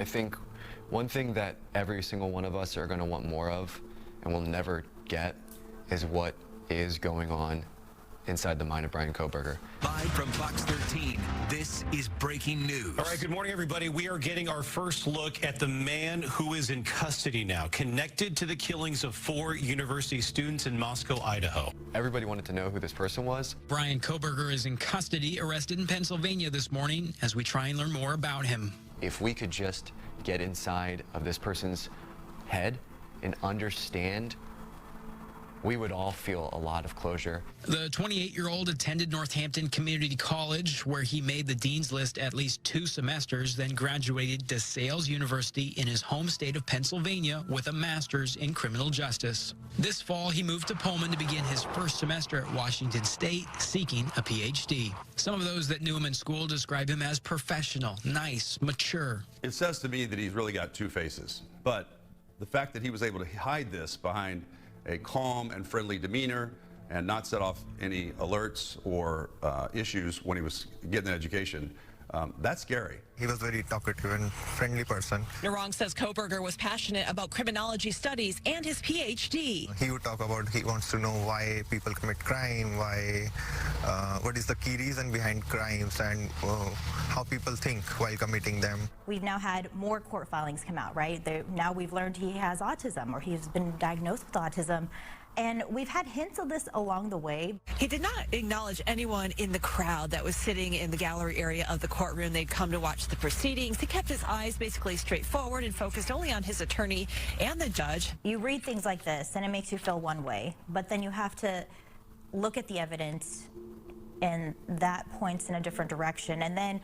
I think one thing that every single one of us are going to want more of and will never get is what is going on inside the mind of Bryan Kohberger. Live from Fox 13, this is breaking news. All right, good morning, everybody. We are getting our first look at the man who is in custody now, connected to the killings of 4 university students in Moscow, Idaho. Everybody wanted to know who this person was. Bryan Kohberger is in custody, arrested in Pennsylvania this morning, as we try and learn more about him. If we could just get inside of this person's head and understand, we would all feel a lot of closure. The 28-year-old attended Northampton Community College, where he made the dean's list at least 2 semesters, then graduated DeSales University in his home state of Pennsylvania with a master's in criminal justice. This fall, he moved to Pullman to begin his first semester at Washington State, seeking a PhD. Some of those that knew him in school describe him as professional, nice, mature. It says to me that he's really got 2 faces, but the fact that he was able to hide this behind a calm and friendly demeanor and not set off any alerts or issues when he was getting an education, that's scary. He was very talkative and friendly person. Narong says Kohberger was passionate about criminology studies and his PhD. He would talk about he wants to know why people commit crime, what is the key reason behind crimes, and how people think while committing them. We've now had more court filings come out, right? Now we've learned he has autism, or he's been diagnosed with autism. And we've had hints of this along the way. He did not acknowledge anyone in the crowd that was sitting in the gallery area of the courtroom. They'd come to watch the proceedings. He kept his eyes basically straight forward and focused only on his attorney and the judge. You read things like this and it makes you feel one way, but then you have to look at the evidence and that points in a different direction. And then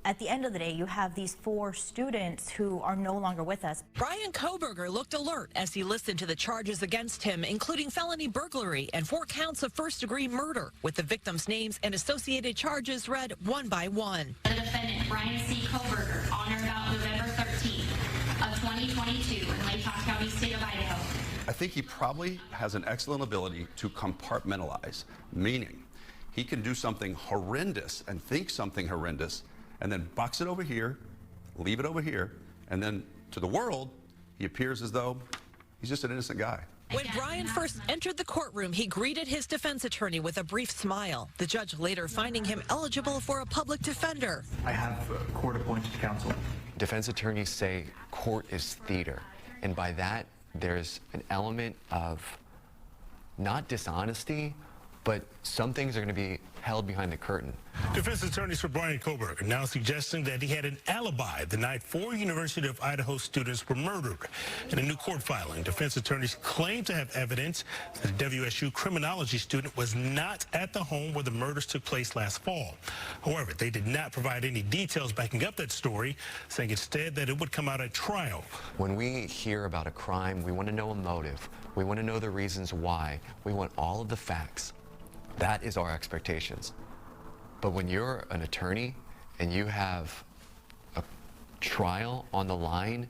at the end of the day, you have these 4 students who are no longer with us. Bryan Kohberger looked alert as he listened to the charges against him, including felony burglary and 4 counts of first-degree murder, with the victims' names and associated charges read one by one. The defendant, Bryan C. Kohberger, on or about November 13th of 2022 in Lake Tahoe County, State of Idaho. I think he probably has an excellent ability to compartmentalize, meaning he can do something horrendous and think something horrendous and then box it over here, leave it over here, and then to the world, he appears as though he's just an innocent guy. When Bryan first entered the courtroom, he greeted his defense attorney with a brief smile. The judge later finding him eligible for a public defender. I have court-appointed counsel. Defense attorneys say court is theater, and by that, there's an element of not dishonesty, but some things are going to be held behind the curtain. Defense attorneys for Bryan Kohberger now suggesting that he had an alibi the night 4 University of Idaho students were murdered. In a new court filing, defense attorneys claim to have evidence that a WSU criminology student was not at the home where the murders took place last fall. However, they did not provide any details backing up that story, saying instead that it would come out at trial. When we hear about a crime, we want to know a motive. We want to know the reasons why. We want all of the facts. That is our expectations. But when you're an attorney and you have a trial on the line,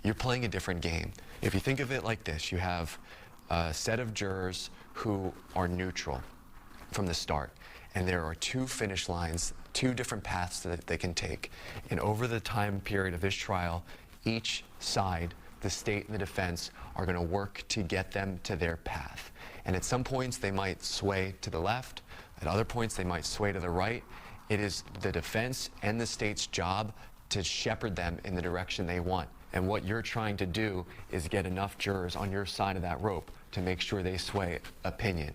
you're playing a different game. If you think of it like this, you have a set of jurors who are neutral from the start, and there are 2 finish lines, 2 different paths that they can take. And over the time period of this trial, each side, the state and the defense, are going to work to get them to their path. And at some points, they might sway to the left. At other points, they might sway to the right. It is the defense and the state's job to shepherd them in the direction they want. And what you're trying to do is get enough jurors on your side of that rope to make sure they sway opinion.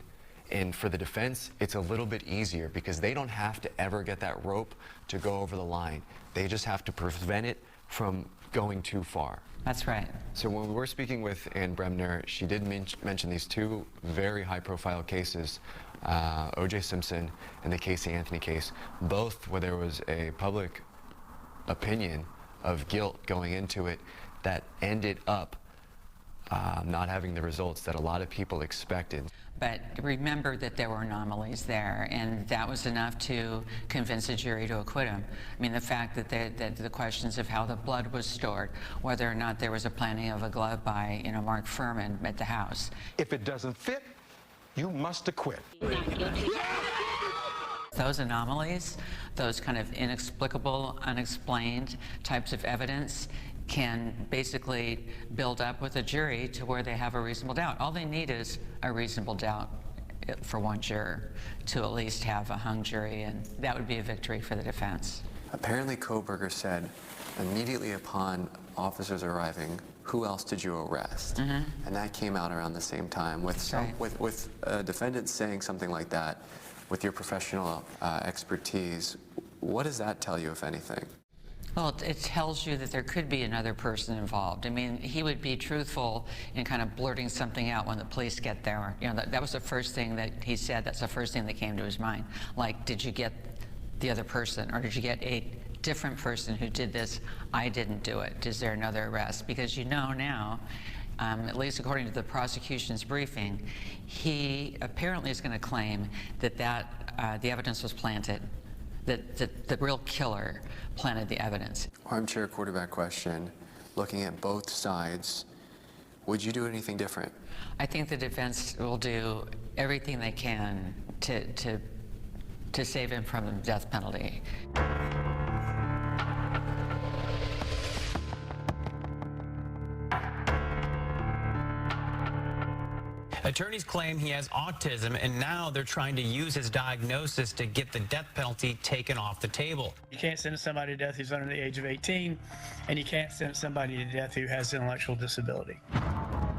And for the defense, it's a little bit easier because they don't have to ever get that rope to go over the line. They just have to prevent it from going too far. That's right. So when we were speaking with Ann Bremner, she did mention these 2 very high-profile cases, O.J. Simpson and the Casey Anthony case, both where there was a public opinion of guilt going into it that ended up not having the results that a lot of people expected. But remember that there were anomalies there, and that was enough to convince a jury to acquit him. I mean, the fact that the questions of how the blood was stored, whether or not there was a planting of a glove by, Mark Furman at the house. If it doesn't fit, you must acquit. Those anomalies, those kind of inexplicable, unexplained types of evidence can basically build up with a jury to where they have a reasonable doubt. All they need is a reasonable doubt for one juror to at least have a hung jury, and that would be a victory for the defense. Apparently, Kohberger said immediately upon officers arriving, "Who else did you arrest?" And that came out around the same time. With a defendant saying something like that, with your professional expertise, what does that tell you, if anything? Well, it tells you that there could be another person involved. I mean, he would be truthful in kind of blurting something out when the police get there. You know, that was the first thing that he said. That's the first thing that came to his mind. Like, did you get the other person, or did you get a different person who did this? I didn't do it. Is there another arrest? Because you know now, at least according to the prosecution's briefing, he apparently is going to claim that the evidence was planted, that the real killer planted the evidence. Armchair quarterback question, looking at both sides, would you do anything different? I think the defense will do everything they can to save him from the death penalty. Attorneys claim he has autism, and now they're trying to use his diagnosis to get the death penalty taken off the table. You can't sentence somebody to death who's under the age of 18, and you can't sentence somebody to death who has intellectual disability.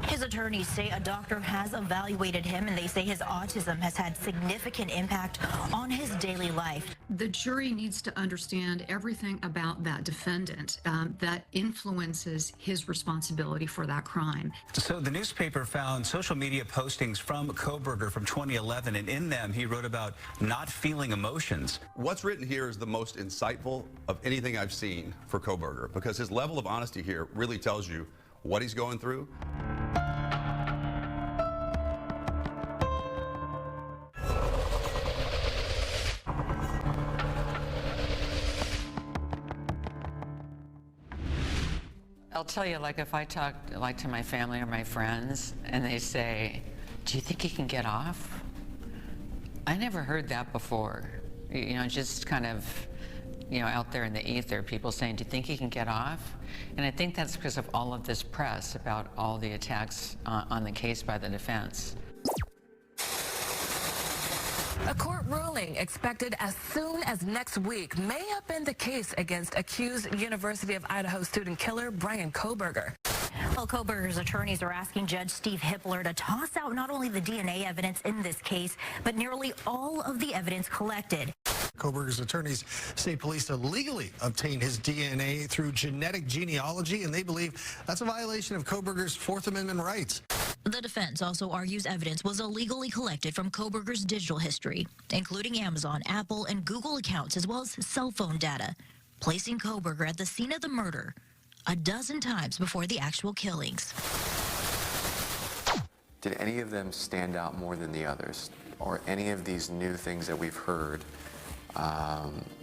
His attorneys say a doctor has evaluated him, and they say his autism has had significant impact on his daily life. The jury needs to understand everything about that defendant that influences his responsibility for that crime. So the newspaper found social media postings from Kohberger from 2011, and in them he wrote about not feeling emotions. What's written here is the most insightful of anything I've seen for Kohberger, because his level of honesty here really tells you what he's going through. I'll tell you, like, if I talk like to my family or my friends and they say, "Do you think he can get off?" I never heard that before. You know, just kind of, you know, out there in the ether, people saying, "Do you think he can get off?" And I think that's because of all of this press about all the attacks on the case by the defense. A court ruling expected as soon as next week may upend the case against accused University of Idaho student killer Bryan Kohberger. Well, Kohberger's attorneys are asking Judge Steve Hippler to toss out not only the DNA evidence in this case, but nearly all of the evidence collected. Kohberger's attorneys say police illegally obtained his DNA through genetic genealogy, and they believe that's a violation of Kohberger's Fourth Amendment rights. The defense also argues evidence was illegally collected from Kohberger's digital history, including Amazon, Apple, and Google accounts, as well as cell phone data, placing Kohberger at the scene of the murder a dozen times before the actual killings. Did any of them stand out more than the others? Or any of these new things that we've heard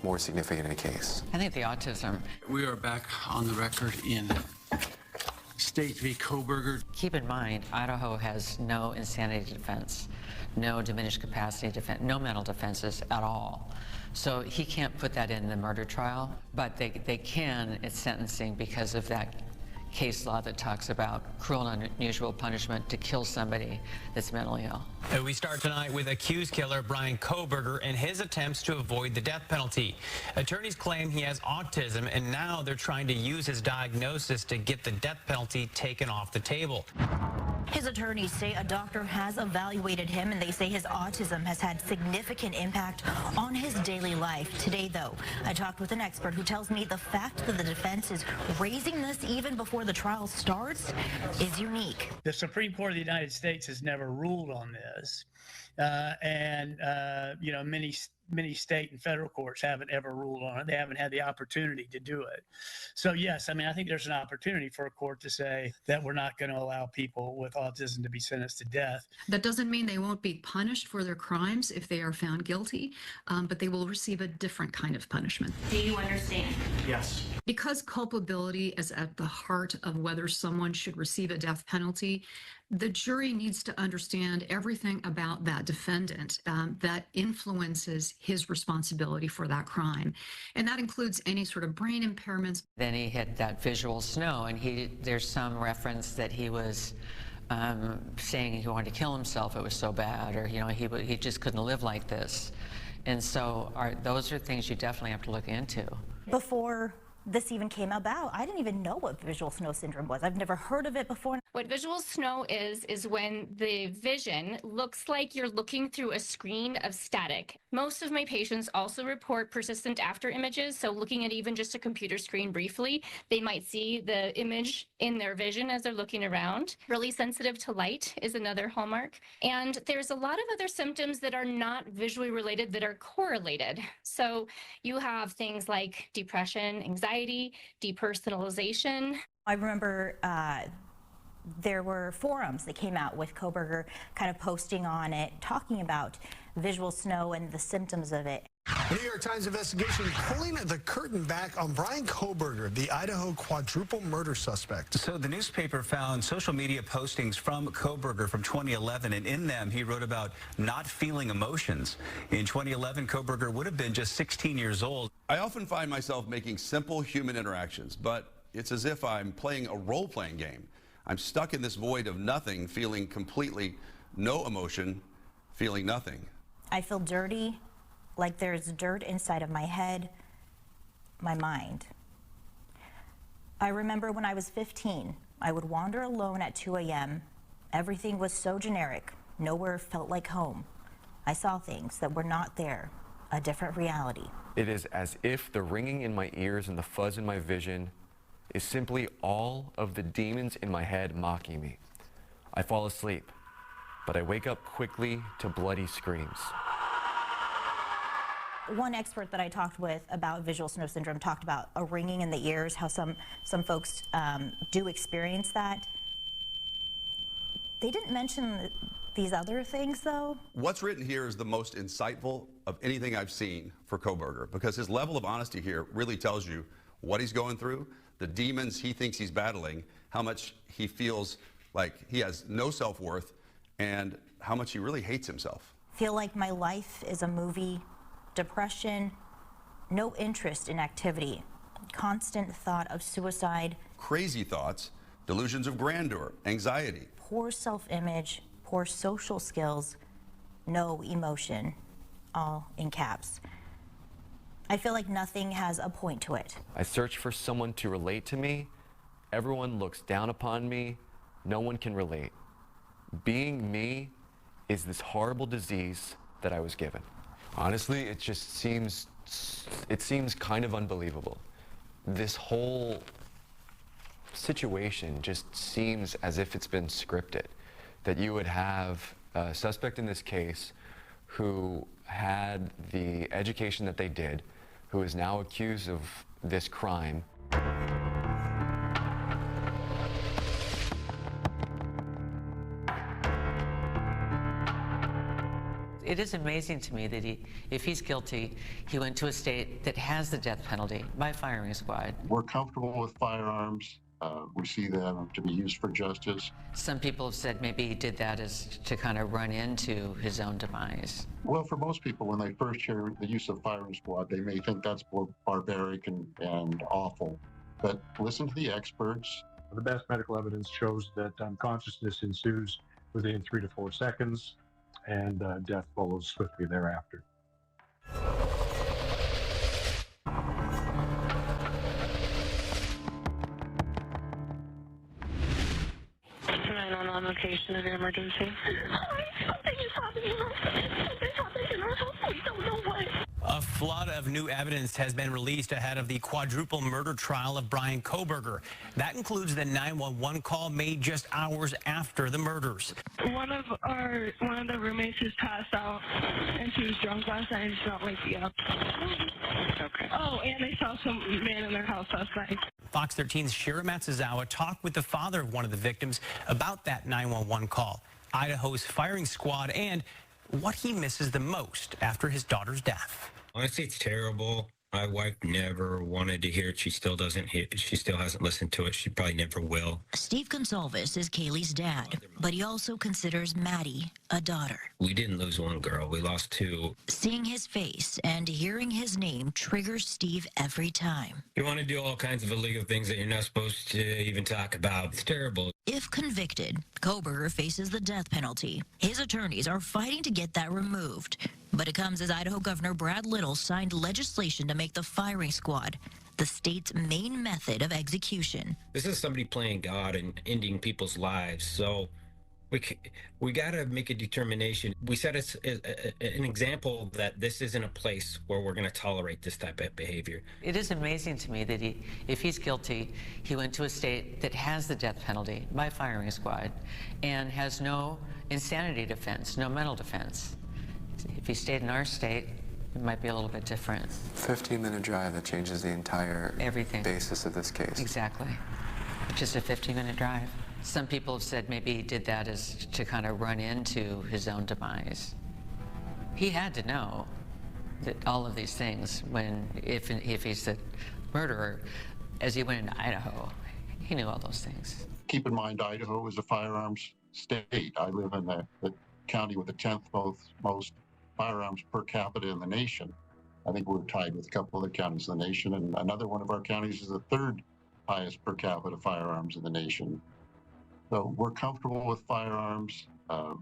more significant in a case? I think the autism. We are back on the record in State v. Kohberger. Keep in mind, Idaho has no insanity defense, no diminished capacity defense, no mental defenses at all. So he can't put that in the murder trial, but they can at sentencing because of that case law that talks about cruel and unusual punishment to kill somebody that's mentally ill. We start tonight with accused killer Bryan Kohberger and his attempts to avoid the death penalty. Attorneys claim he has autism, and now they're trying to use his diagnosis to get the death penalty taken off the table. His attorneys say a doctor has evaluated him, and they say his autism has had significant impact on his daily life. Today, though, I talked with an expert who tells me the fact that the defense is raising this even before the trial starts is unique. The Supreme Court of the United States has never ruled on this. You know, many state and federal courts haven't ever ruled on it. They haven't had the opportunity to do it. So yes, I mean, I think there's an opportunity for a court to say that we're not going to allow people with autism to be sentenced to death. That doesn't mean they won't be punished for their crimes if they are found guilty, but they will receive a different kind of punishment. Do you understand? Yes. Because culpability is at the heart of whether someone should receive a death penalty, the jury needs to understand everything about that that defendant that influences his responsibility for that crime. And that includes any sort of brain impairments. Then he had that visual snow, and there's some reference that he was saying he wanted to kill himself. It was so bad, or he just couldn't live like this. And so those are things you definitely have to look into. Before this even came about, I didn't even know what visual snow syndrome was. I've never heard of it before. What visual snow is when the vision looks like you're looking through a screen of static. Most of my patients also report persistent after images, so looking at even just a computer screen briefly, they might see the image in their vision as they're looking around. Really sensitive to light is another hallmark. And there's a lot of other symptoms that are not visually related that are correlated. So you have things like depression, anxiety, depersonalization. I remember there were forums that came out with Kohberger kind of posting on it, talking about visual snow and the symptoms of it. The New York Times investigation pulling the curtain back on Bryan Kohberger, the Idaho quadruple murder suspect. So the newspaper found social media postings from Kohberger from 2011, and in them he wrote about not feeling emotions. In 2011, Kohberger would have been just 16 years old. I often find myself making simple human interactions, but it's as if I'm playing a role-playing game. I'm stuck in this void of nothing, feeling completely no emotion, feeling nothing. I feel dirty, like there's dirt inside of my head, my mind. I remember when I was 15, I would wander alone at 2 a.m. Everything was so generic. Nowhere felt like home. I saw things that were not there, a different reality. It is as if the ringing in my ears and the fuzz in my vision is simply all of the demons in my head mocking me. I fall asleep, but I wake up quickly to bloody screams. One expert that I talked with about visual snow syndrome talked about a ringing in the ears, how some folks do experience that. They didn't mention these other things, though. What's written here is the most insightful of anything I've seen for Kohberger, because his level of honesty here really tells you what he's going through, the demons he thinks he's battling, how much he feels like he has no self-worth, and how much he really hates himself. Feel like my life is a movie. Depression, no interest in activity, constant thought of suicide. Crazy thoughts, delusions of grandeur, anxiety. Poor self-image, poor social skills, no emotion, all in caps. I feel like nothing has a point to it. I search for someone to relate to me. Everyone looks down upon me. No one can relate. Being me is this horrible disease that I was given. Honestly, it just seems kind of unbelievable. This whole situation just seems as if it's been scripted, that you would have a suspect in this case who had the education that they did, who is now accused of this crime. It is amazing to me that if he's guilty, he went to a state that has the death penalty by firing squad. We're comfortable with firearms. We see them to be used for justice. Some people have said maybe he did that as to kind of run into his own demise. Well, for most people, when they first hear the use of firing squad, they may think that's barbaric and awful. But listen to the experts. The best medical evidence shows that consciousness ensues within 3 to 4 seconds, and death follows swiftly thereafter. 911 location of your emergency. Something is happening. Something's happening in our house. We don't know what. A flood of new evidence has been released ahead of the quadruple murder trial of Bryan Kohberger. That includes the 911 call made just hours after the murders. One of the roommates has passed out, and she was drunk last night and she's not waking up. Okay. Oh, and they saw some man in their house last night. Fox 13's Shira Matsuzawa talked with the father of one of the victims about that 911 call, Idaho's firing squad, and what he misses the most after his daughter's death. Honestly, it's terrible. My wife never wanted to hear it. She still doesn't hear it. She still hasn't listened to it. She probably never will. Steve Gonsalves is Kaylee's dad, but he also considers Maddie a daughter. We didn't lose one girl. We lost two. Seeing his face and hearing his name triggers Steve every time. You want to do all kinds of illegal things that you're not supposed to even talk about. It's terrible. If convicted, Kohberger faces the death penalty. His attorneys are fighting to get that removed. But it comes as Idaho Governor Brad Little signed legislation to make the firing squad the state's main method of execution. This is somebody playing God and ending people's lives. So we got to make a determination. We set an example that this isn't a place where we're going to tolerate this type of behavior. It is amazing to me that if he's guilty, he went to a state that has the death penalty by firing squad and has no insanity defense, no mental defense. If he stayed in our state, it might be a little bit different. 15-minute drive that changes the entire basis of this case. Exactly. Just a 15-minute drive. Some people have said maybe he did that as to kind of run into his own demise. He had to know that all of these things if he's the murderer, as he went into Idaho, he knew all those things. Keep in mind, Idaho is a firearms state. I live in the county with the 10th most firearms per capita in the nation. I think we're tied with a couple other counties in the nation, and another one of our counties is the third highest per capita firearms in the nation. So we're comfortable with firearms.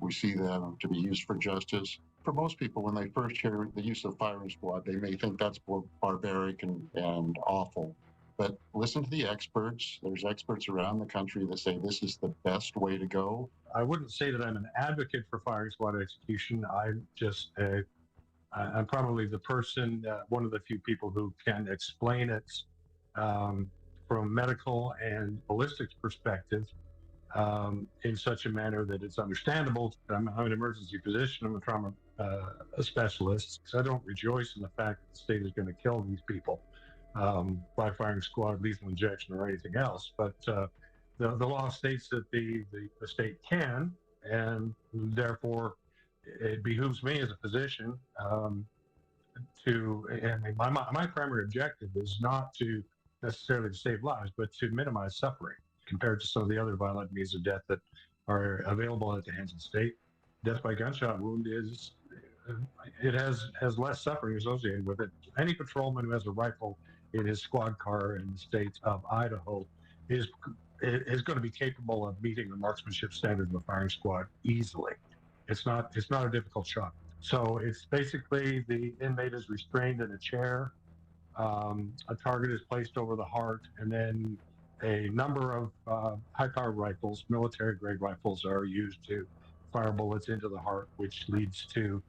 We see them to be used for justice. For most people, when they first hear the use of firing squad, they may think that's barbaric and awful. But listen to the experts. There's experts around the country that say this is the best way to go. I wouldn't say that I'm an advocate for firing squad execution. I'm just I'm probably the person, one of the few people who can explain it from a medical and ballistics perspective in such a manner that it's understandable. I'm an emergency physician. I'm a trauma specialist. So I don't rejoice in the fact that the state is going to kill these people by firing squad, lethal injection, or anything else. But the law states that the state can, and therefore it behooves me as a physician and my primary objective is not to necessarily to save lives, but to minimize suffering compared to some of the other violent means of death that are available at the hands of the state. Death by gunshot wound has less suffering associated with it. Any patrolman who has a rifle in his squad car in the state of Idaho is going to be capable of meeting the marksmanship standard of a firing squad easily. It's not a difficult shot. So it's basically the inmate is restrained in a chair, a target is placed over the heart, and then a number of high-powered rifles, military-grade rifles, are used to fire bullets into the heart, which leads to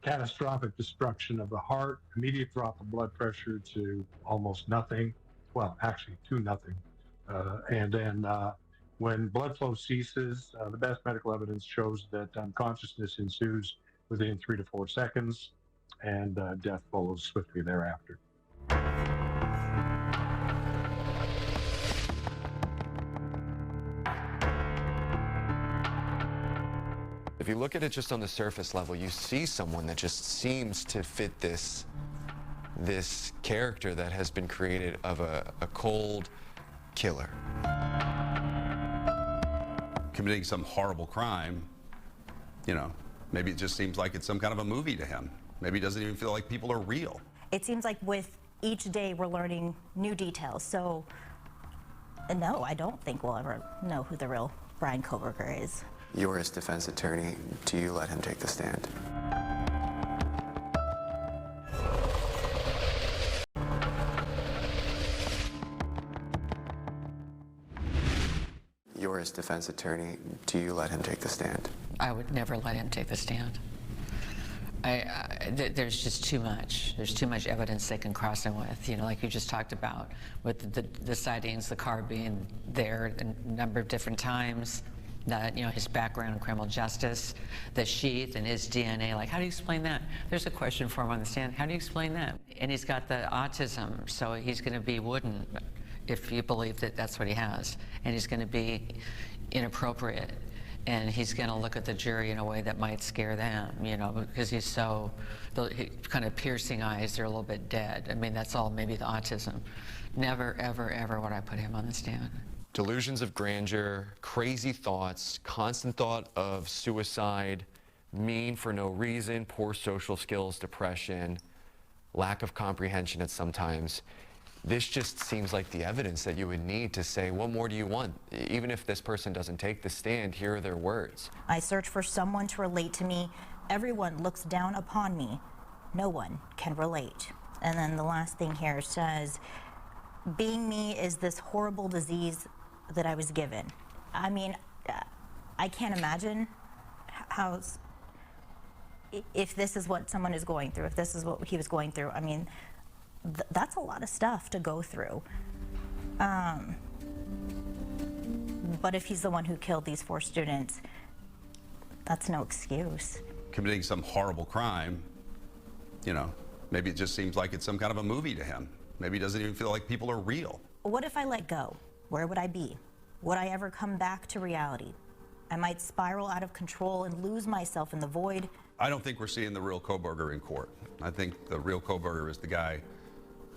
catastrophic destruction of the heart, immediate drop of blood pressure to almost nothing, well, actually to nothing. And then when blood flow ceases, the best medical evidence shows that unconsciousness ensues within 3 to 4 seconds, and death follows swiftly thereafter. If you look at it just on the surface level, you see someone that just seems to fit this character that has been created of a cold killer. Committing some horrible crime, maybe it just seems like it's some kind of a movie to him. Maybe he doesn't even feel like people are real. It seems like with each day we're learning new details. So no, I don't think we'll ever know who the real Bryan Kohberger is. You're his defense attorney. Do you let him take the stand? You're his defense attorney. Do you let him take the stand? I would never let him take the stand. There's just too much. There's too much evidence they can cross him with. Like you just talked about, with the sightings, the car being there a number of different times. That his background in criminal justice, the sheath and his DNA. Like, how do you explain that? There's a question for him on the stand. How do you explain that? And he's got the autism, so he's going to be wooden if you believe that that's what he has, and he's going to be inappropriate. and he's going to look at the jury in a way that might scare them, you know, because he's so, kind of piercing eyes, they're a little bit dead. I mean, that's all maybe the autism. Never, ever, ever would I put him on the stand. Delusions of grandeur, crazy thoughts, constant thought of suicide, mean for no reason, poor social skills, depression, lack of comprehension at sometimes. This just seems like the evidence that you would need to say, what more do you want? Even if this person doesn't take the stand, here are their words. I search for someone to relate to me. Everyone looks down upon me. No one can relate. And then the last thing here says, being me is this horrible disease that I was given. I mean, I can't imagine how, if this is what someone is going through, if this is what he was going through. I mean, that's a lot of stuff to go through. But if he's the one who killed these 4 students, that's no excuse. Committing some horrible crime, you know, maybe it just seems like it's some kind of a movie to him. Maybe he doesn't even feel like people are real. What if I let go? Where would I be? Would I ever come back to reality? I might spiral out of control and lose myself in the void. I don't think we're seeing the real Kohberger in court. I think the real Kohberger is the guy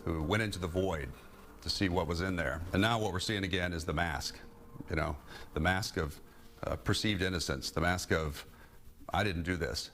who went into the void to see what was in there. And now what we're seeing again is the mask, you know, the mask of perceived innocence, the mask of, I didn't do this.